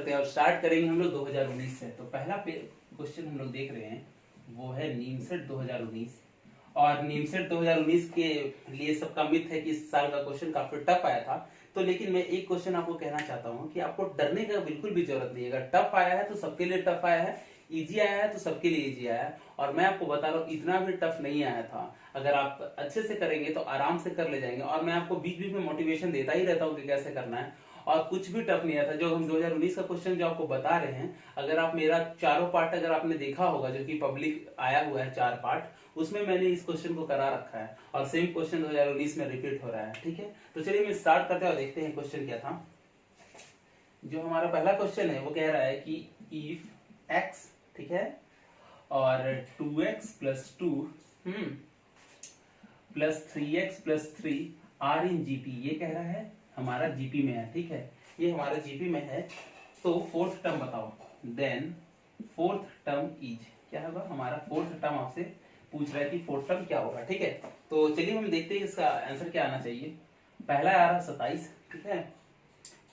करते हैं और स्टार्ट करेंगे हम लोग 2019 से। तो पहला क्वेश्चन हम लोग देख रहे हैं वो है नीमसेट 2019। और नीमसेट 2019 के लिए सबका मिथ है कि इस साल का क्वेश्चन काफी टफ आया था। तो लेकिन मैं एक क्वेश्चन आपको कहना चाहता हूँ कि आपको डरने का बिल्कुल भी जरूरत नहीं है। अगर टफ आया है तो सबके लिए टफ आया है, इजी आया है तो सबके लिए इजी आया है। और मैं आपको बता रहा हूँ इतना भी टफ नहीं आया था। अगर आप अच्छे से करेंगे तो आराम से कर ले जाएंगे। और मैं आपको बीच बीच में मोटिवेशन देता ही रहता हूँ कि कैसे करना है। और कुछ भी टफ नहीं आया था। जो हम 2019 का क्वेश्चन जो आपको बता रहे हैं, अगर आप मेरा चारों पार्ट अगर आपने देखा होगा जो कि पब्लिक आया हुआ है 4 पार्ट, उसमें मैंने इस क्वेश्चन को करा रखा है और सेम क्वेश्चन 2019 में रिपीट हो रहा है। ठीक है, तो चलिए मैं स्टार्ट करते हैं और देखते हैं क्वेश्चन क्या था। जो हमारा पहला क्वेश्चन है वो कह रहा है कि इफ एक्स, ठीक है, और 2x plus 2 plus 3x plus 3 are in GP, ये कह रहा है हमारा जीपी में है। ठीक है, ये हमारा जीपी में है। तो फोर्थ टर्म बताओ, देन फोर्थ टर्म इज, क्या होगा हमारा फोर्थ टर्म, आपसे पूछ रहा है कि फोर्थ टर्म क्या होगा। ठीक है, तो चलिए हम देखते हैं इसका आंसर क्या आना चाहिए। पहला आ रहा है 27, ठीक है,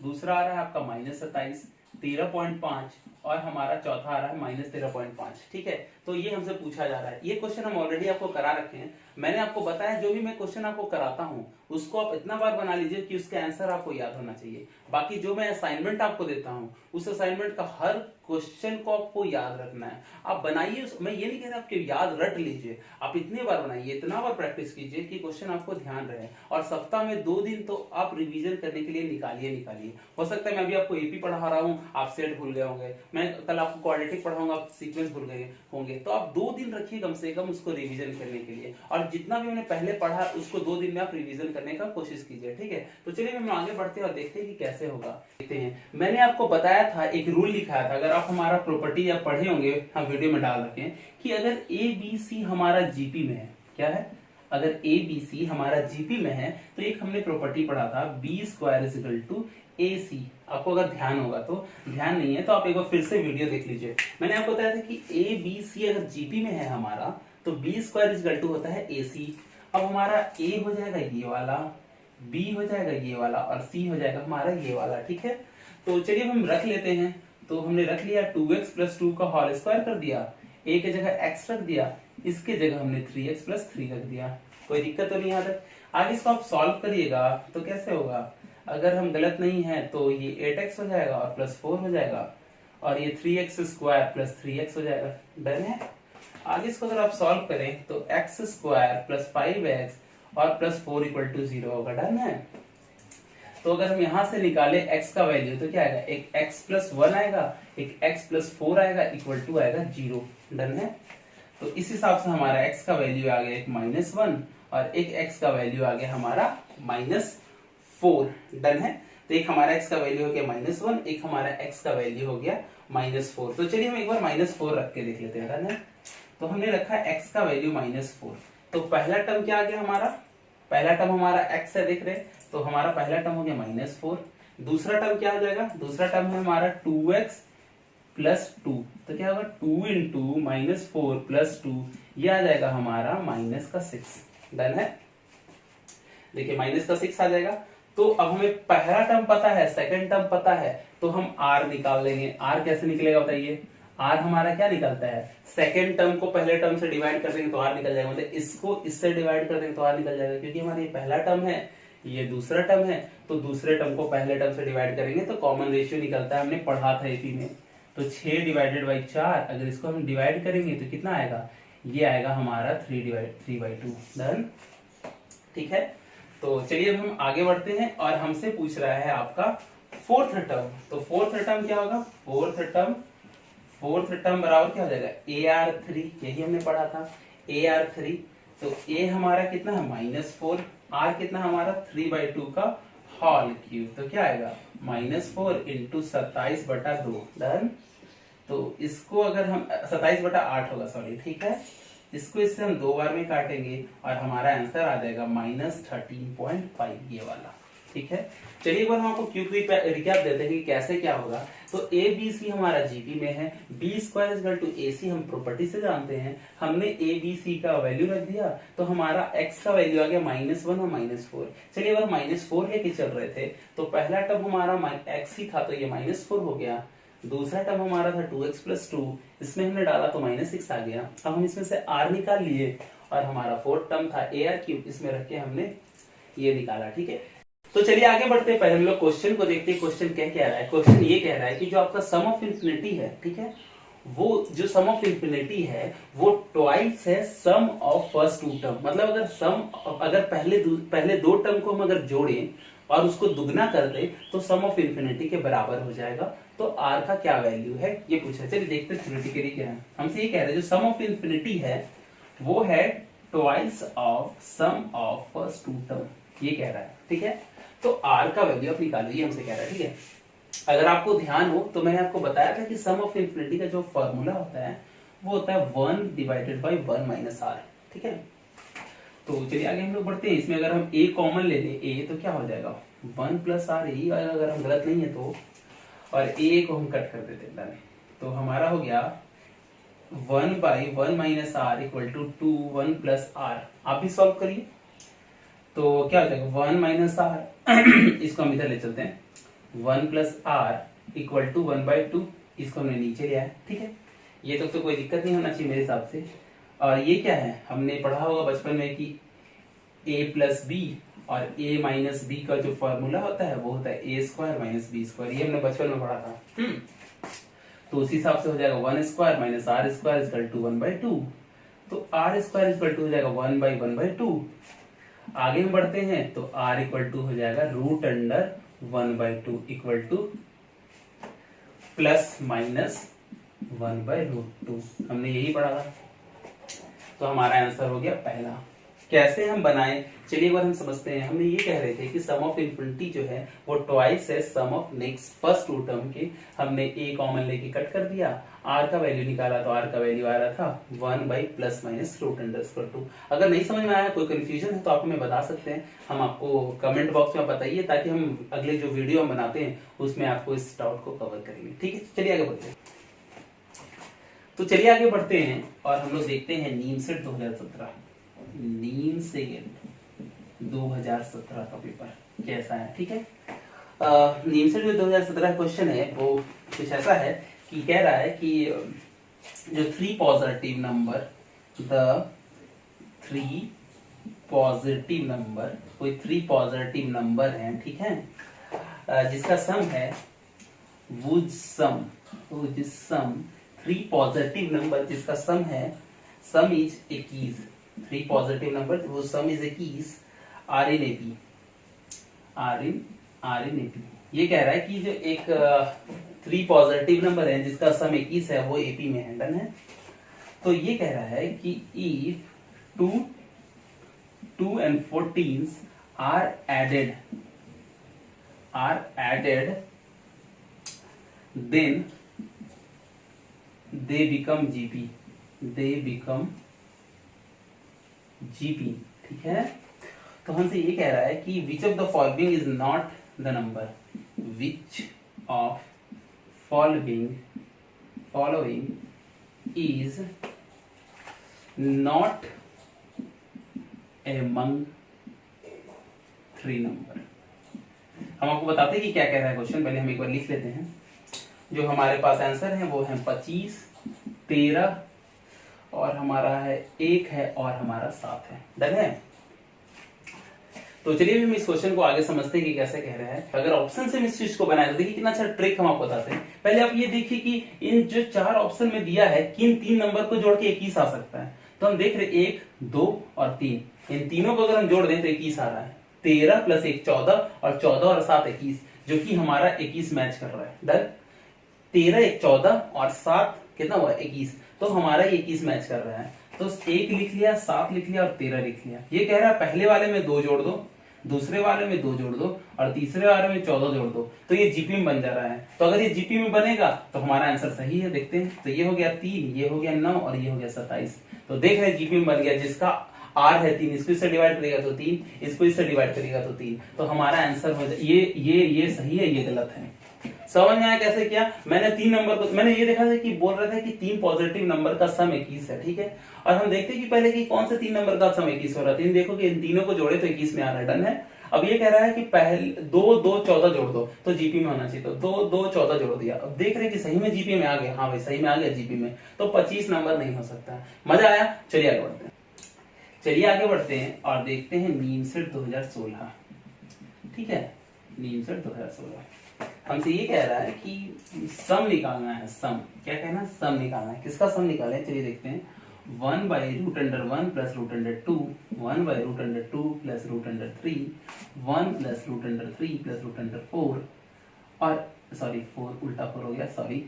दूसरा आ रहा है आपका -27, 13.5, और हमारा चौथा आ रहा है -13.5। ठीक है, तो ये हमसे पूछा जा रहा है। ये क्वेश्चन हम ऑलरेडी आपको करा रखे हैं। मैंने आपको बताया जो भी मैं क्वेश्चन आपको कराता हूँ उसको आप इतना बार बना लीजिए कि उसके आंसर आपको याद होना चाहिए। बाकी जो मैं असाइनमेंट आपको देता हूँ उस असाइनमेंट का हर क्वेश्चन को आपको याद रखना है। आप बनाइए, मैं ये नहीं कह रहा आपके याद रट लीजिए, आप इतने बार बनाइए, इतना बार प्रैक्टिस कीजिए कि क्वेश्चन आपको ध्यान रहे। और सप्ताह में 2 दिन तो आप रिवीजन करने के लिए निकालिए। हो सकता है मैं अभी आपको एपी पढ़ा रहा हूँ, आप सेट भूल गए होंगे, मैं कल आपको क्वाड्रेटिक पढ़ाऊंगा, आप सीक्वेंस भूल गए होंगे, तो आप 2 दिन रखिए कम से कम उसको रिवीजन करने के लिए। और जितना भी मैंने पहले पढ़ा उसको 2 दिन में आप रिवीजन करने का कोशिश कीजिए। ठीक है, तो चलिए हम आगे बढ़ते हैं और देखते हैं कि कैसे होगा। देखते हैं, मैंने आपको बताया था, एक रूल लिखाया था, अगर आप हमारा प्रॉपर्टी या पढ़े होंगे, हम वीडियो में डाल रखे हैं कि अगर ए बी सी हमारा जीपी में है, क्या है, अगर ए बी सी हमारा जीपी में है तो एक हमने प्रॉपर्टी पढ़ा था B² = AC। आपको अगर ध्यान होगा तो, ध्यान नहीं है तो आप एक बार फिर से वीडियो देख लीजिए। मैंने आपको बताया था कि ए बी सी अगर जीपी में है हमारा तो B² होता है AC। अब हमारा A हो जाएगा ये वाला, B हो जाएगा ये वाला, और C हो जाएगा हमारा ये वाला। ठीक है, तो चलिए हम रख लेते हैं। तो हमने रख लिया 2x + 2 का होल स्क्वायर कर दिया, a के जगह x रख दिया, इसके जगह हमने 3x + 3 रख दिया। कोई दिक्कत तो नहीं यहाँ तक। आगे इसको आप सॉल्व करिएगा तो कैसे होगा, अगर हम गलत नहीं है तो ये 8x हो जाएगा और +4 हो जाएगा, और ये 3x² + 3x हो जाएगा। डन है। आगे इसको अगर आप सॉल्व करें तो x² + 5x और +4 = 0 होगा। डन है। तो अगर हम यहाँ से निकाले x का वैल्यू तो क्या आएगा, एक x + 1 आएगा, एक x + 4 आएगा, = आएगा 0। डन है। तो इस हिसाब से हमारा x का वैल्यू आ गया एक -1 और एक x का वैल्यू आ गया हमारा -4। डन है। तो एक हमारा x का वैल्यू हो गया -1, एक हमारा x का वैल्यू हो गया -4। तो चलिए हम एक बार -4 रख के देख लेते हैं। डन है। तो हमने रखा x का वैल्यू -4। तो पहला टर्म क्या आ गया हमारा, पहला टर्म हमारा x है, देख रहे हैं, तो हमारा पहला टर्म हो गया -4। दूसरा टर्म क्या हो जाएगा, दूसरा टर्म है हमारा 2x + 2, तो क्या होगा 2 × -4 + 2, ये आ जाएगा हमारा -6। डन है। देखिए -6 आ जाएगा। तो अब हमें पहला टर्म पता है, सेकंड टर्म पता है, तो हम r निकाल लेंगे। r कैसे निकलेगा बताइए, r हमारा क्या निकलता है, सेकंड टर्म को पहले टर्म से डिवाइड कर देंगे तो r निकल जाएगा, मतलब इसको इससे डिवाइड कर देंगे तो r निकल जाएगा, क्योंकि हमारा ये पहला टर्म है, ये दूसरा टर्म है, तो दूसरे टर्म को पहले टर्म से डिवाइड करेंगे तो कॉमन रेशियो निकलता है, हमने पढ़ा था एपी में। तो 6/4, अगर इसको हम डिवाइड करेंगे तो कितना आएगा, ये आएगा हमारा 3/2। डन। ठीक है, तो चलिए अब हम आगे बढ़ते हैं और हमसे पूछ रहा है आपका फोर्थ टर्म। तो फोर्थ टर्म क्या होगा, फोर्थ टर्म बराबर क्या हो जाएगा, AR3, यही हमने पढ़ा था AR3। तो a हमारा कितना है -4, r कितना हमारा 3/2 का होल क्यूब, तो क्या आएगा -4 × 27/2। डन। तो इसको अगर हम 27/8 होगा, सॉरी, ठीक है, इसको इससे हम 2 बार में काटेंगे और हमारा आंसर आ जाएगा -13.5, ये वाला। ठीक है, चलिए एक बार हम आपको क्यूब रिकैप देते हैं कि कैसे क्या होगा। तो ए बी सी हमारा जीपी में है, B² = AC हम प्रॉपर्टी से जानते हैं, हमने ए बी सी का वैल्यू रख दिया, तो हमारा x का वैल्यू आ गया -1 और -4। चलिए अगर -4 लेके चल रहे थे तो पहला टर्म हमारा x ही था, तो ये -4 हो गया, दूसरा टर्म हमारा था 2x प्लस 2, इसमें हमने डाला तो -6 आ गया। अब हम इसमें से r निकाल लिए और हमारा फोर्थ टर्म था AR3, इसमें रख के हमने ये निकाला। ठीक है, तो चलिए आगे बढ़ते हैं। पहले हम लोग क्वेश्चन को देखते हैं। क्वेश्चन क्या रहा है? क्वेश्चन ये कह रहा है कि जो आपका सम ऑफ इन्फिनिटी है, ठीक है, वो जो सम ऑफ इन्फिनिटी है वो ट्वाइस है sum of first two term. मतलब अगर पहले दो टर्म को हम अगर जोड़ें और उसको दुगना कर दे तो सम ऑफ इन्फिनिटी के बराबर हो जाएगा। तो आर का क्या वैल्यू है ये पूछा। चलिए देखते हैं थ्योरेटिकली क्या है। हमसे ये कह रहे हैं जो सम ऑफ इन्फिनिटी है वो है twice of sum of first two term, ये कह रहा है। ठीक है, तो आर का वैल्यू आप निकालो, ये हमसे कह रहा है। ठीक है, अगर आपको ध्यान हो तो मैंने आपको बताया था कि सम ऑफ इन्फिनिटी का जो फॉर्मूला होता है वो होता है 1 डिवाइडेड बाई 1 माइनस आर। ठीक है, तो चलिए आगे हम लोग बढ़ते हैं। इसमें अगर हम a कॉमन ले लें a तो क्या हो जाएगा 1 प्लस आर, यही अगर हम गलत नहीं है तो, और a को हम कट कर देते हैं, तो हमारा हो गया 1 by 1 minus r equal to 2 1 plus r. आप भी सॉल्व करिए तो क्या हो जाएगा 1 माइनस आर इसको हम इधर ले चलते हैं, 1 plus r equal to 1 by 2, इसको हमने नीचे लिया है। ठीक है, ये तो कोई दिक्कत नहीं होना चाहिए मेरे हिसाब से। और ये क्या है, हमने पढ़ा होगा बचपन में कि a प्लस बी और a माइनस बी का जो फॉर्मूला होता है वो होता है a square minus B square, ये हमने बचपन में पढ़ा था। तो उसी हिसाब से हो जाएगा 1 square minus r square equal to 1 by 2, तो आर स्क्वायर इक्वल टू हो जाएगा 1 बाई 1 बाई 2। आगे हम बढ़ते हैं तो r इक्वल टू हो जाएगा root under 1 by 2 equal to plus minus 1 by root 2, हमने यही पढ़ा था। तो हमारा आंसर हो गया पहला। कैसे हम बनाएं, चलिए एक बार हम समझते हैं। हमने ये कह रहे थे कि सम ऑफ इन्फिनिटी जो है वो ट्वाइस है sum of next first two term के। हमने a कॉमन लेके कट कर दिया, r का वैल्यू निकाला तो r का वैल्यू आ रहा था 1 by plus minus root under square 2। अगर नहीं समझ में आया, कोई कंफ्यूजन है तो आप हमें बता सकते हैं, हम आपको कमेंट बॉक्स में बताइए ताकि हम अगले जो वीडियो हम बनाते हैं उसमें आपको इस डाउट को कवर करेंगे। ठीक है, चलिए आगे बढ़ते हैं। तो चलिए आगे बढ़ते हैं और हम लोग देखते हैं नीम सेट 2017, नीम सेट 2017 का पेपर कैसा है। ठीक है, नीम सेट जो 2017 क्वेश्चन है वो कुछ ऐसा है कि कह रहा है कि जो 3 positive number, the 3 positive number, कोई 3 पॉजिटिव नंबर है, ठीक है, जिसका सम है वुड सम 3 पॉजिटिव नंबर जिसका सम है, सम इज 21, 3 पॉजिटिव नंबर वो sum is 21 are in AP, are in AP. ये कह रहा है कि जो एक 3 पॉजिटिव नंबर है जिसका सम 21 है वो एपी में है, डन है। तो ये कह रहा है कि if 2 and 14 are added then they become GP, ठीक है। तो हमसे ये कह रहा है कि which of the following is not the number, which of following is not among 3 number. हम आपको बताते हैं कि क्या कह रहा है क्वेश्चन, पहले हम एक बार लिख लेते हैं। जो हमारे पास आंसर है वो है 25, 13 और हमारा है 1 है और हमारा 7 है, डन है। तो चलिए हम इस क्वेश्चन को आगे समझते हैं कि कैसे कह रहा है। अगर ऑप्शन से हम इस चीज को बनाए तो देखिए कितना अच्छा ट्रिक हम आपको बताते हैं। पहले आप ये देखिए कि इन जो 4 ऑप्शन में दिया है किन 3 नंबर को जोड़ के 21 आ सकता है। तो हम देख रहे 1, 2 और 3, इन तीनों को अगर हम जोड़ दें तो 21 आ रहा है। 13 प्लस 1 14 और 14 और 7 21, जो कि हमारा 21 मैच कर रहा है, डन। 13 1 14 और 7 कितना हुआ 21, तो हमारा 21 मैच कर रहा है। तो 1 लिख लिया, 7 लिख लिया और 13 लिख लिया। ये कह रहा है पहले वाले में 2 जोड़ दो, दूसरे वाले में 2 जोड़ दो और तीसरे वाले में 14 जोड़ दो, तो ये जीपी में बन जा रहा है। तो अगर ये जीपी में बनेगा तो हमारा आंसर सही है। देखते हैं, तो ये हो गया 3, ये हो गया 9 और ये हो गया 27। तो देख रहे हैं जीपी में बन गया। जिसका आर है 3, इसको इससे डिवाइड करेगा तो 3, इसको इससे डिवाइड करेगा तो 3। तो हमारा आंसर हो जाए ये सही है, ये गलत है। समझ में आया कैसे किया? मैंने 3 नंबर को, मैंने ये देखा था कि बोल रहा था कि 3 पॉजिटिव नंबर का सम 21 है, ठीक है। और हम देखते हैं कि पहले कि कौन से 3 नंबर का सम 21 हो रहा है। देखो कि इन तीनों को जोड़े तो 21 में आ रहा है, डन है। अब ये कह रहा है कि पहले 2 2 14 जोड़ दो तो जीपी में होना चाहिए, तो 2 2 14 जोड़ दिया। अब देख रहे कि सही में जीपी में आ गया, हाँ भाई सही में आ गया जीपी में, तो 25 नंबर नहीं हो सकता। मजा आया? चलिए आगे बढ़ते हैं। चलिए आगे बढ़ते हैं और देखते हैं नीम सेट 2016। ठीक है, नीम सेट 2016 हमसे ये कह रहा है कि सम निकालना है। सम क्या कहना है? सम निकालना है। किसका सम निकाले? चलिए देखते हैं। 1/√1 प्लस √2, 1/√2 प्लस √3, 1 प्लस √3 प्लस √4, और सॉरी 4 उल्टा 4 हो गया, सॉरी,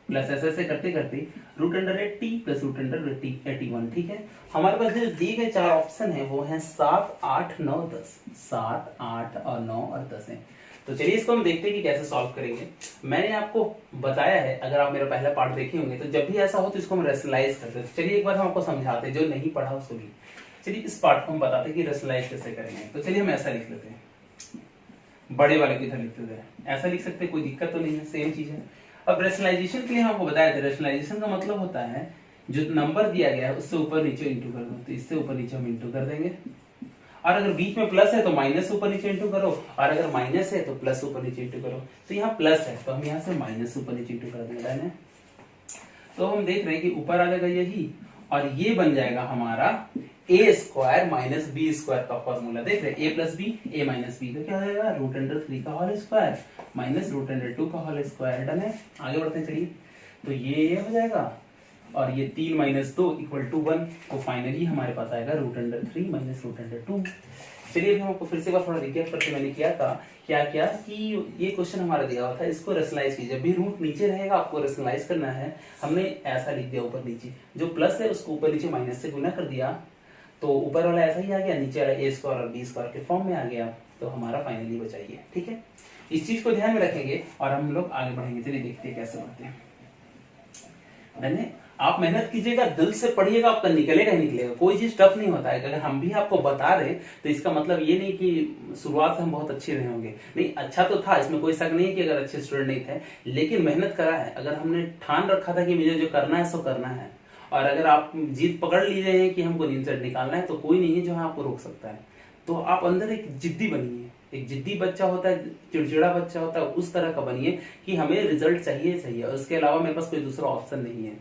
प्लस ऐसे करते करते √80 प्लस √81। ठीक है, हमारे पास जो दिए गए 4 ऑप्शन है वो है 7 8 9 10। 7 8 और 9 और 10 है। तो चलिए इसको हम देखते हैं कि कैसे सॉल्व करेंगे। मैंने आपको बताया है, अगर आप मेरा पहला पार्ट देखे होंगे, तो जब भी ऐसा हो तो इसको हम रेशनलाइज करते हैं। तो चलिए एक बार हम आपको समझाते हैं, जो नहीं पढ़ा उसको भी। चलिए इस पार्ट को हम बताते हैं कि रेशनलाइज कैसे करेंगे। तो चलिए हम ऐसा लिख लेते हैं, बड़े वाले को इधर लिख देते हैं, ऐसा लिख सकते हैं, कोई दिक्कत तो नहीं है, सेम चीज है। अब रेशनलाइजेशन के लिए हम आपको बताया था, रेशनलाइजेशन का मतलब होता है जो नंबर दिया गया है उससे ऊपर नीचे इंटू कर दो। तो इससे ऊपर नीचे हम इंटू कर देंगे, और अगर बीच में प्लस है तो माइनस ऊपर नीचे इंटू करो, और अगर माइनस है तो प्लस ऊपर नीचे इंटू करो। तो यहाँ प्लस है तो हम यहाँ से माइनस ऊपर नीचे इंटू कर देंगे। तो हम देख रहे हैं कि ऊपर आ जाएगा यही, और ये बन जाएगा हमारा a square minus B square का फॉर्मूला। देख रहे हैं a plus B, a minus B, तो क्या हो जाएगा? √3 का होल स्क्वायर माइनस √2 का होल स्क्वायर। डन है, आगे बढ़ते हैं। चलिए, तो ये हो जाएगा, और ये 3 - 2 = 1। तो फाइनली हमारे पास आएगा √3 माइनस √2। चलिए हम आपको फिर से बार थोड़ा रिकैप करके मैंने किया था क्या कि ये क्वेश्चन हमारा दिया हुआ था, इसको रेशनलाइज कीजिए। जब भी रूट नीचे रहेगा आपको रेशनलाइज करना है। हमने ऐसा लिख दिया ऊपर नीचे, जो प्लस है उसको ऊपर नीचे माइनस से गुना कर दिया, तो ऊपर वाला ऐसा ही आ गया, नीचे वाला a स्क्वायर और b स्क्वायर के फॉर्म में आ गया। तो हमारा फाइनली बचा ये। ठीक है, इस चीज को ध्यान में रखेंगे और हम लोग आगे बढ़ेंगे। चलिए देखते हैं कैसे बढ़ते हैं। मैंने आप मेहनत कीजिएगा, दिल से पढ़िएगा, आपका निकलेगा ही निकलेगा। कोई चीज टफ नहीं होता है। अगर हम भी आपको बता रहे तो इसका मतलब ये नहीं कि शुरुआत से हम बहुत अच्छे रहे होंगे। नहीं, अच्छा तो था, इसमें कोई शक नहीं है कि अगर अच्छे स्टूडेंट नहीं थे, लेकिन मेहनत करा है। अगर हमने ठान रखा था कि मुझे जो करना है सो करना है, और अगर आप जीत पकड़ लीजिए हैं कि हमको नीम सेट निकालना है, तो कोई नहीं है जो आपको रोक सकता है। तो आप अंदर एक जिद्दी बनिए। एक जिद्दी बच्चा होता है, चिड़चिड़ा बच्चा होता है, उस तरह का बनिए कि हमें रिजल्ट चाहिए, और उसके अलावा मेरे पास कोई दूसरा ऑप्शन नहीं है।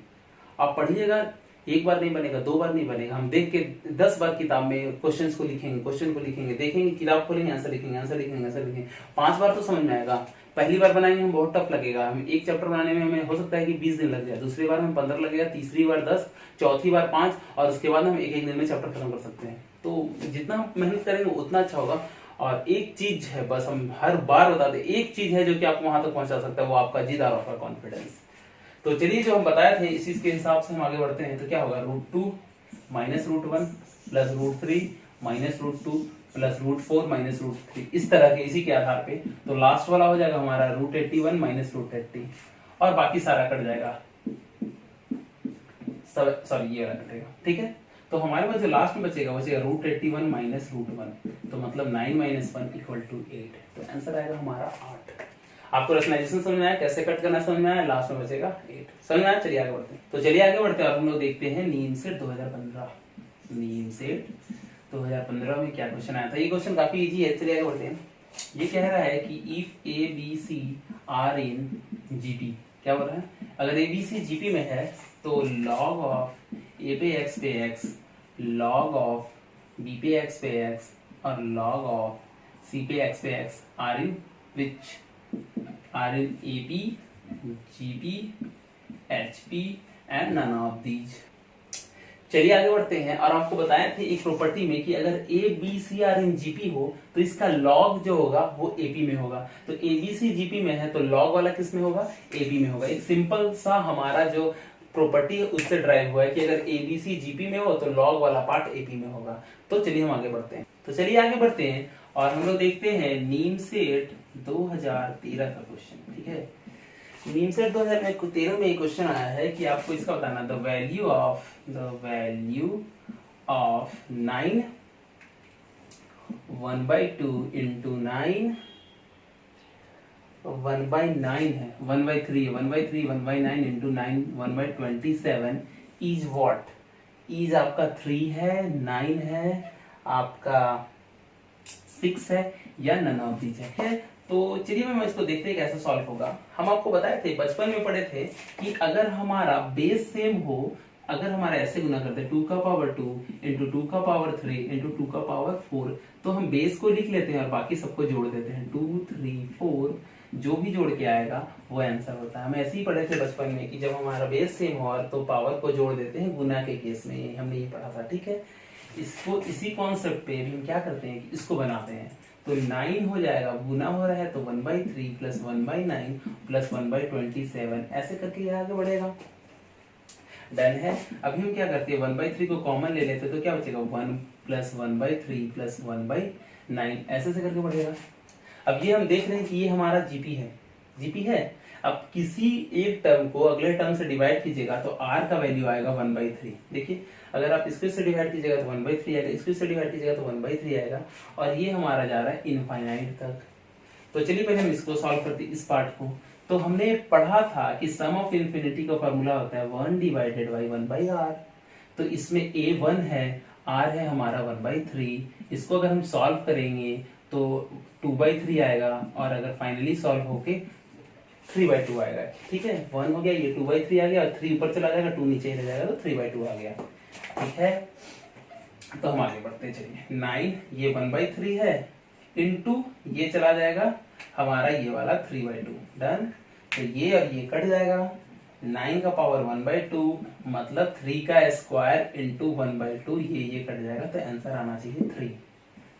आप पढ़िएगा, एक बार नहीं बनेगा, 2 बार नहीं बनेगा। हम देख के 10 बार किताब में क्वेश्चन को लिखेंगे, देखेंगे, किताब खोलेंगे, आंसर लिखेंगे, 5 बार तो समझ में आएगा। पहली बार बनाएंगे हम बहुत टफ लगेगा। हम एक चैप्टर बनाने में हमें हो सकता है कि 20 दिन लग जाए, दूसरी बार में 15 लगेगा, तीसरी बार 10, चौथी बार 5, और उसके बाद हम एक दिन में चैप्टर खत्म कर सकते हैं। तो जितना हम मेहनत करेंगे उतना अच्छा होगा। और एक चीज है, बस हम हर बार बताते, एक चीज है जो कि आपको वहां तक पहुंचा सकता है, वो आपका जिद और आपका कॉन्फिडेंस। तो चलिए जो हम बताए थे इसी के हिसाब से हम आगे बढ़ते हैं। तो क्या होगा? √2 minus √1 plus √3 minus √2 plus √4 minus √3, इस तरह के, इसी के आधार पे। तो लास्ट वाला हो जाएगा हमारा √81 माइनस √80, और बाकी सारा कट जाएगा, सब सॉरी ये वाला कटेगा। ठीक है, तो हमारे पास जो लास्ट में बचेगा √81 माइनस √1, तो मतलब 9 - 1 = 8। तो आंसर आएगा हमारा 8। आपको रेशनलाइजेशन समझ में आया, कैसे कट करना समझ में आया, लास्ट में बचेगा 8। समझ में आया? चलिए आगे बढ़ते हैं। तो चलिए आगे बढ़ते हैं और हम लोग देखते हैं नीम सेट 2015। नीम सेट 2015 में क्या क्वेश्चन आया था। ये क्वेश्चन काफी इजी है। चलिए आगे बढ़ते हैं। ये कह रहा है कि if ABC are in GP, क्या बोल रहा है? अगर ABC जीपी में है तो log ऑफ A पे x पे x, log ऑफ B पे x पे x, और log ऑफ C पे x are in which? Are in AP, GP, HP and none of these. चलिए आगे बढ़ते हैं। और आपको बताया थे एक प्रॉपर्टी में कि अगर ABC आर इन GP हो तो इसका log जो होगा वो AP में होगा। तो ABC GP में है तो log वाला किस में होगा? AP में होगा। एक सिंपल सा हमारा जो प्रॉपर्टी है उससे ड्राइव हुआ है कि अगर ABC GP में हो तो log वाला पार्ट AP में होगा। तो चलिए हम आगे बढ़ते हैं। तो चलिए आगे बढ़ते हैं और हम लोग देखते हैं नीम सेट 2013 का क्वेश्चन। ठीक है, नीम सेट 2013 में एक क्वेश्चन आया है कि आपको इसका बताना, द वैल्यू ऑफ 9 1/2 इंटू 9 1/9 है, 1/3 1/3 1/9 इंटू 9 1/27 इज व्हाट? इज आपका 3 है, 9 है, आपका 6 है या नन ऑफ दीज है। तो चलिए मैं इसको देखते हैं कैसे सॉल्व होगा। हम आपको बताए थे, बचपन में पढ़े थे कि अगर हमारा बेस सेम हो, अगर हमारा ऐसे गुना करते हैं 2 का पावर 2 इंटू 2 का पावर 3 इंटू 2 का पावर 4, तो हम बेस को लिख लेते हैं और बाकी सबको जोड़ देते हैं 2 3 4, जो भी जोड़ के आएगा वो आंसर होता है। हम ऐसे ही पढ़े थे बचपन में कि जब हमारा बेस सेम हो तो पावर को जोड़ देते हैं गुना के केस में, हमने ये पढ़ा था। ठीक है, इसको इसी कॉन्सेप्ट पे भी हम क्या करते हैं कि इसको बनाते हैं। तो 9 हो जाएगा, गुना हो रहा है तो 1/3 प्लस 1/9 प्लस 1/27, ऐसे करके ये आगे बढ़ेगा। डन है। अभी हम क्या करते हैं 1/3 को कॉमन ले लेते हैं तो क्या बचेगा 1 प्लस 1/3 प्लस 1/9, ऐसे से करके बढ़ेगा। अब ये हम देख रहे हैं कि ये हमारा जीपी है, जीपी है। अब किसी एक टर्म को अगले टर्म से डिवाइड कीजिएगा तो r का वैल्यू आएगा 1/3। देखिए अगर आप इसको से डिवाइड कीजिएगा तो 1/3 आएगा, इसको से डिवाइड कीजिएगा तो 1/3 आएगा, और ये हमारा जा रहा है इनफाइनाइट तक। तो चलिए पहले हम इसको सॉल्व करते हैं, इस पार्ट को। तो हमने पढ़ा था कि सम ऑफ इन्फिनिटी का फॉर्मूला होता है 1 डिवाइडेड बाई 1/r। तो इसमें a 1 है, r है हमारा 1/3। इसको अगर हम सॉल्व करेंगे तो 2/3 आएगा, और अगर फाइनली सॉल्व होके 3/2 आएगा। ठीक है, 1 हो गया, ये 2/3 आ गया, और 3 ऊपर चला जाएगा, 2 नीचे रह जाएगा, तो 3/2 आ गया। ठीक है, तो हम आगे बढ़ते हैं। चलिए 9 ये 1/3 है, इंटू ये चला जाएगा हमारा ये वाला 3/2। डन। तो ये और ये कट जाएगा, 9 का पावर 1/2 मतलब 3 का स्क्वायर इंटू 1/2, ये कट जाएगा, तो आंसर आना चाहिए 3।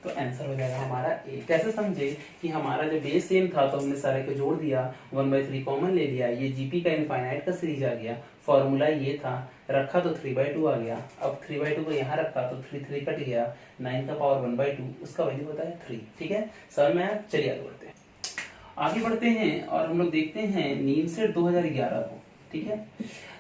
तो आंसर हो जाएगा हमारा ए। कैसे समझे कि हमारा जो बेस सेम था तो हमने सारे को जोड़ दिया, 1/3 कॉमन ले लिया, ये जीपी का इनफाइनाइट का सीरीज आ गया, फॉर्मूला ये था, रखा तो 3/2 आ गया। अब 3/2 को यहाँ रखा तो 3 कट गया, 9 का पावर 1/2 उसका वैल्यू होता है 3। ठीक है, समझ में आया? चलिए आगे बढ़ते हैं। आगे बढ़ते हैं और हम लोग देखते हैं नीमसेट 2011 को। ठीक है,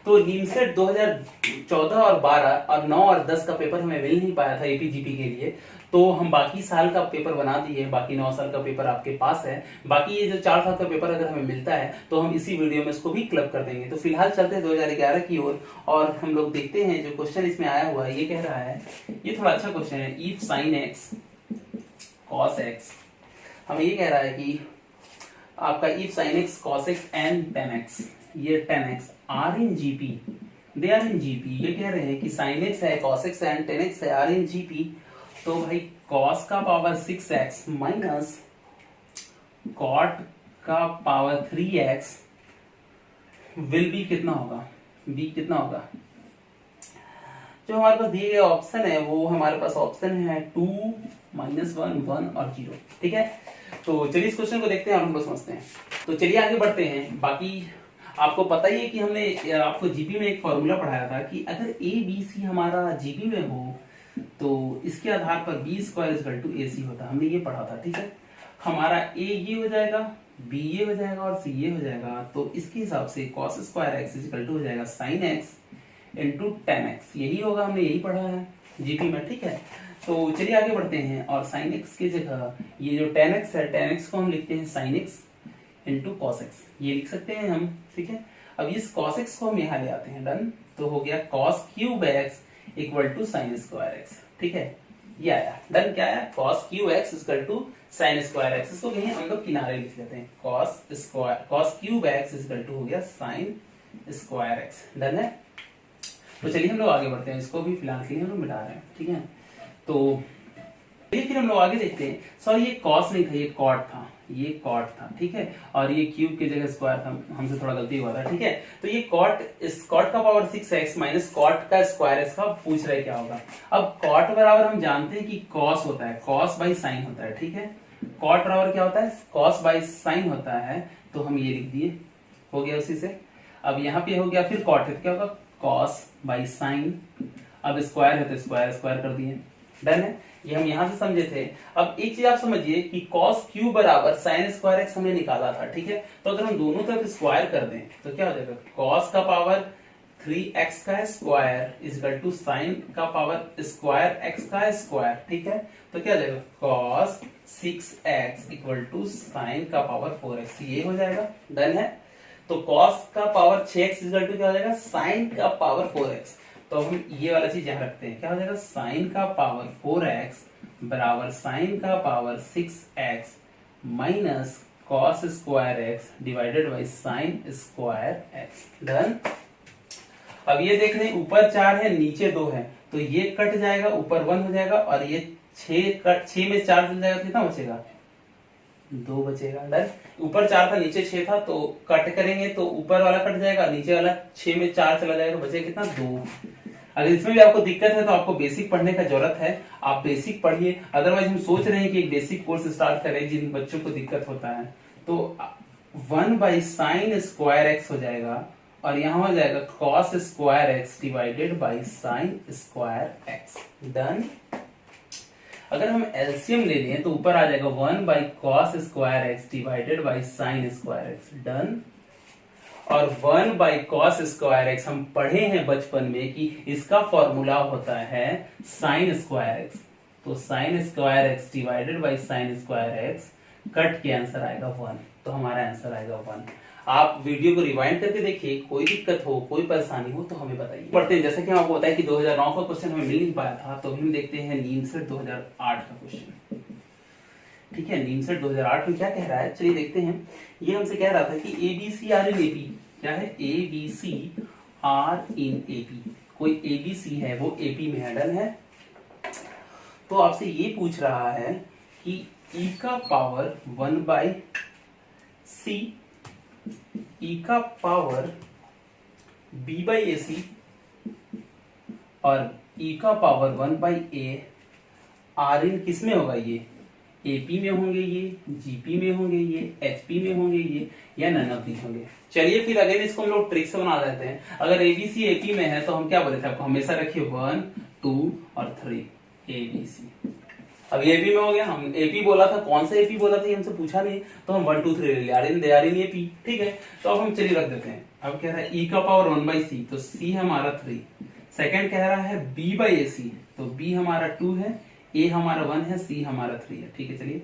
तो नीमसेट 2014 और 12 और 9 और 10 का पेपर हमें मिल नहीं पाया था एपीजीपी के लिए, तो हम बाकी साल का पेपर बना दिए, बाकी 9 साल का पेपर आपके पास है। बाकी ये जो 4 साल का पेपर अगर हमें मिलता है तो हम इसी वीडियो में इसको भी क्लब कर देंगे। तो फिलहाल चलते हैं 2011 की ओर, और हम लोग देखते हैं जो क्वेश्चन इसमें आया हुआ है। ये कह रहा है, ये थोड़ा अच्छा क्वेश्चन है, if sine x cos x, हमें ये कह रहा है कि आपका if sine x cos x and tan x, ये 10x are in GP, they are in GP. ये कह रहे हैं कि साइन एक्स है, कॉस एक्स है एंड 10x है, आर इन जीपी। तो भाई कॉस का पावर 6x माइनस कॉट का पावर 3x विल बी कितना होगा, बी कितना होगा। जो हमारे पास दिए गए ऑप्शन है वो हमारे पास ऑप्शन है 2 -1 1 और 0। ठीक है, तो चलिए इस क्वेश्चन को देखते हैं और हम लोग समझते हैं। तो चलिए आगे बढ़ते हैं। बाकी आपको पता ही है कि हमने आपको जीपी में एक फॉर्मूला पढ़ाया था कि अगर ए बी सी हमारा जीपी में हो तो इसके आधार पर बी स्क्वायर इक्वल टू ए सी होता है, हमने ये पढ़ा था। ठीक है, हमारा ए ये हो जाएगा, बी ये हो जाएगा और सी ये हो जाएगा। तो इसके हिसाब से cos square x equal to हो जाएगा sine x into tan x, यही होगा, हमने यही पढ़ा है जीपी में। ठीक है, तो चलिए आगे बढ़ते हैं, और साइन एक्स की जगह ये जो टेन एक्स है, टेन एक्स को हम लिखते हैं sign x into cos x, ये लिख सकते हैं हम। ठीक है, अब इस कॉस एक्स को हम यहाँ ले आते हैं। डन, तो हो गया cos cube x equal to sine square x. ठीक है, ये आया। डन, क्या आया, cos cube x equal to sine square x. इसको कहीं हम लोग किनारे लिख लेते हैं, cos cube x equal to हो गया साइन स्क्वायर एक्स। डन है, तो चलिए हम लोग आगे बढ़ते हैं, इसको भी फिलहाल के लिए हम लोग मिटा रहे हैं। ठीक है, तो फिर हम लोग आगे देखते हैं। सॉरी, ये कॉस नहीं था, ये कॉट था, ये कॉट था। ठीक है, और ये क्यूब की जगह स्क्वायर था, हमसे थोड़ा गलती हुआ था। ठीक है, तो ये कॉट, इस कॉट का पावर 6x माइनस कॉट का स्क्वायर इसका पूछ रहे क्या होगा। अब कॉट बराबर हम जानते हैं कि कॉस होता है, कॉस बाई साइन होता है। ठीक है, कॉट बराबर क्या होता है, कॉस बाई साइन होता है, तो हम ये लिख दिए, हो गया उसी से। अब यहाँ पे हो गया, फिर कॉट है तो क्या होगा, कॉस बाई साइन। अब स्क्वायर है तो स्क्वायर स्क्वायर कर दिए। डन है, ये हम यहां से समझे थे। अब एक चीज आप समझिए कि cos क्यू बराबर साइन स्क्वायर एक्स हमने निकाला था। ठीक है, तो अगर हम दोनों तरफ स्क्वायर कर दें तो क्या हो जाएगा, cos का पावर 3x का स्क्वायर इक्वल टू साइन का पावर स्क्वायर x का स्क्वायर। ठीक है, तो क्या हो जाएगा, cos 6x equal to sine का पावर 4x, ये हो जाएगा। डन है, तो cos का पावर 6x इक्वल टू क्या हो जाएगा, साइन का पावर 4x। तो हम ये वाला चीज यहां रखते हैं, क्या हो जाएगा, साइन का पावर 4x बराबर साइन का power 6x minus cos square x divided by sine square x. Done. अब ये देख रहे हैं ऊपर 4 है नीचे 2 है, तो ये कट जाएगा, ऊपर 1 हो जाएगा और ये 6 में 4 चल जाएगा, कितना बचेगा? 2 बचेगा। डन। ऊपर 4 था नीचे 6 था, तो कट करेंगे तो ऊपर वाला कट जाएगा, नीचे वाला 6 में 4 चला जाएगा, तो बचेगा कितना? 2। अगर इसमें भी आपको दिक्कत है तो आपको बेसिक पढ़ने का जरूरत है, आप बेसिक पढ़िए। अदरवाइज हम सोच रहे हैं कि एक बेसिक कोर्स स्टार्ट करें जिन बच्चों को दिक्कत होता है। तो 1/sin स्क्वायर एक्स हो जाएगा और यहाँ हो जाएगा cos square x divided by sine square x. Done. अगर हम एलसीएम ले लें तो ऊपर आ जाएगा 1/cos square x divided by sine square x. Done. और 1/cos स्क्वायर एक्स हम पढ़े हैं बचपन में कि इसका फॉर्मूला होता है साइन स्क्वायर एक्स, तो sign square x divided by sine square x, cut के आंसर आएगा 1, तो हमारा आंसर आएगा 1। आप वीडियो को रिवाइंड करके देखिए, कोई दिक्कत हो कोई परेशानी हो तो हमें बताइए। पढ़ते हैं, जैसे कि आपको बताया कि 2009 का क्वेश्चन हमें मिल नहीं पाया था, तो हम देखते हैं नीम सेट 2008 का क्वेश्चन। ठीक है, नीम सेट 2008 में क्या कह रहा है, चलिए देखते हैं। ये हमसे कह रहा था कि ABC आर इन एपी, क्या है? ABC आर इन एपी, कोई ABC है वो AP में हैडल है। तो आपसे ये पूछ रहा है कि e का पावर 1/c, e का पावर b/ac और e का पावर 1/a आर इन किस में होगा? ये AP में होंगे, ये GP में होंगे, ये HP में होंगे, ये या नन ऑफ दीज होंगे। चलिए फिर अगेन इसको हम लोग ट्रिक से बना देते हैं। अगर ABC AP में है तो हम क्या बोले थे आपको, हमेशा रखिए 1 2 और 3 ABC। अब AP में हो गया, हम AP बोला था, कौन सा AP बोला था ये हमसे पूछा नहीं, तो हम 1 2 3 ले लिया, आर इन AP। ठीक है, तो अब हम चलिए रख देते हैं। अब कह रहा है e का पावर 1/c, तो c हमारा 3। सेकंड कह रहा है b/ac, तो b हमारा 2 है, a हमारा 1 है, c हमारा 3 है। ठीक है, चलिए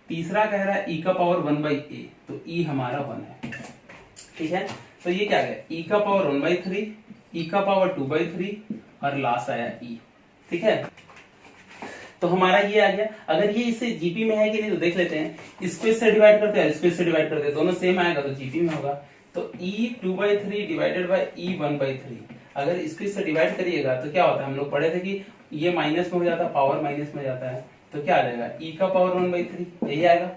तीसरा कह रहा है e का पावर 1/a, तो e हमारा 1 है। ठीक है, तो ये क्या है? e का पावर 1/3, e का पावर 2/3 और लास्ट आया e। ठीक है, तो हमारा ये आ गया। अगर ये इसे जीपी में है कि नहीं तो देख लेते हैं। इसको इससे डिवाइड करते हैं, इसको इससे डिवाइड करते हैं, दोनों सेम आएगा तो जीपी में होगा। तो e 2/3 डिवाइडेड बाय e 1/3, अगर इसको इससे डिवाइड करिएगा तो क्या होता है, हम लोग पढ़े थे कि ये माइनस में हो जाता है, पावर माइनस में जाता है, तो क्या आ जाएगा? e का पावर 1/3, यही आएगा।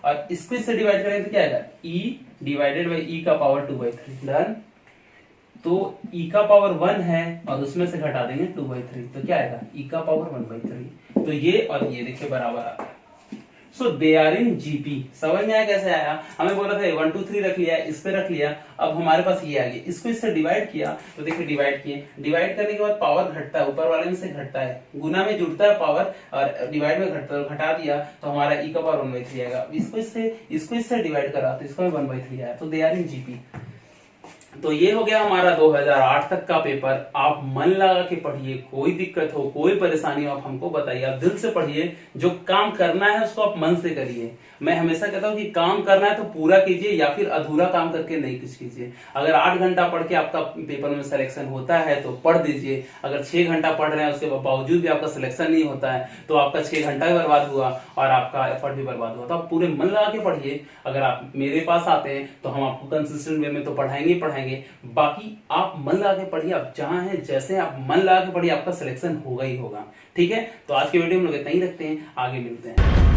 और इसको इससे डिवाइड करेंगे तो क्या आएगा? e डिवाइडेड बाई e का पावर 2/3। डन। तो e का पावर 1 है और उसमें से घटा देंगे 2/3, तो क्या आएगा? e का पावर 1/3। तो ये और ये देखिए बराबर आता है। सो दे आर इन जीपी। समझ में आया कैसे आया? हमें बोला था 1 2 3 रख लिया, इस पे रख लिया, अब हमारे पास ये आ गया। इसको इससे डिवाइड किया तो देखिए डिवाइड किए, डिवाइड करने के बाद पावर घटता है, ऊपर वाले में से घटता है, गुना में जुड़ता है पावर और डिवाइड में घटता है, घटा दिया तो हमारा e का पावर 1/3 आएगा। इसको इससे डिवाइड करा तो इसको 1/3 आया, तो दे आर इन जीपी। तो ये हो गया हमारा 2008 तक का पेपर। आप मन लगा के पढ़िए, कोई दिक्कत हो कोई परेशानी हो आप हमको बताइए, आप दिल से पढ़िए, जो काम करना है उसको आप मन से करिए। मैं हमेशा कहता हूँ कि काम करना है तो पूरा कीजिए, या फिर अधूरा काम करके नहीं कुछ कीजिए। अगर 8 घंटा पढ़ के आपका पेपर में सिलेक्शन होता है तो पढ़ दीजिए, अगर 6 घंटा पढ़ रहे हैं उसके बावजूद भी आपका सिलेक्शन नहीं होता है तो आपका 6 घंटा भी बर्बाद हुआ और आपका एफर्ट भी बर्बाद हुआ। तो आप पूरे मन लगा के पढ़िए। अगर आप मेरे पास आते हैं तो हम आपको कंसिस्टेंट वे में तो पढ़ाएंगे पढ़ाएंगे, बाकी आप मन लगा के पढ़िए। आप जहां हैं जैसे आप मन लगा के पढ़िए, आपका सिलेक्शन होगा ही होगा। ठीक है, तो आज के वीडियो में लोग इतना ही रखते हैं, आगे मिलते हैं।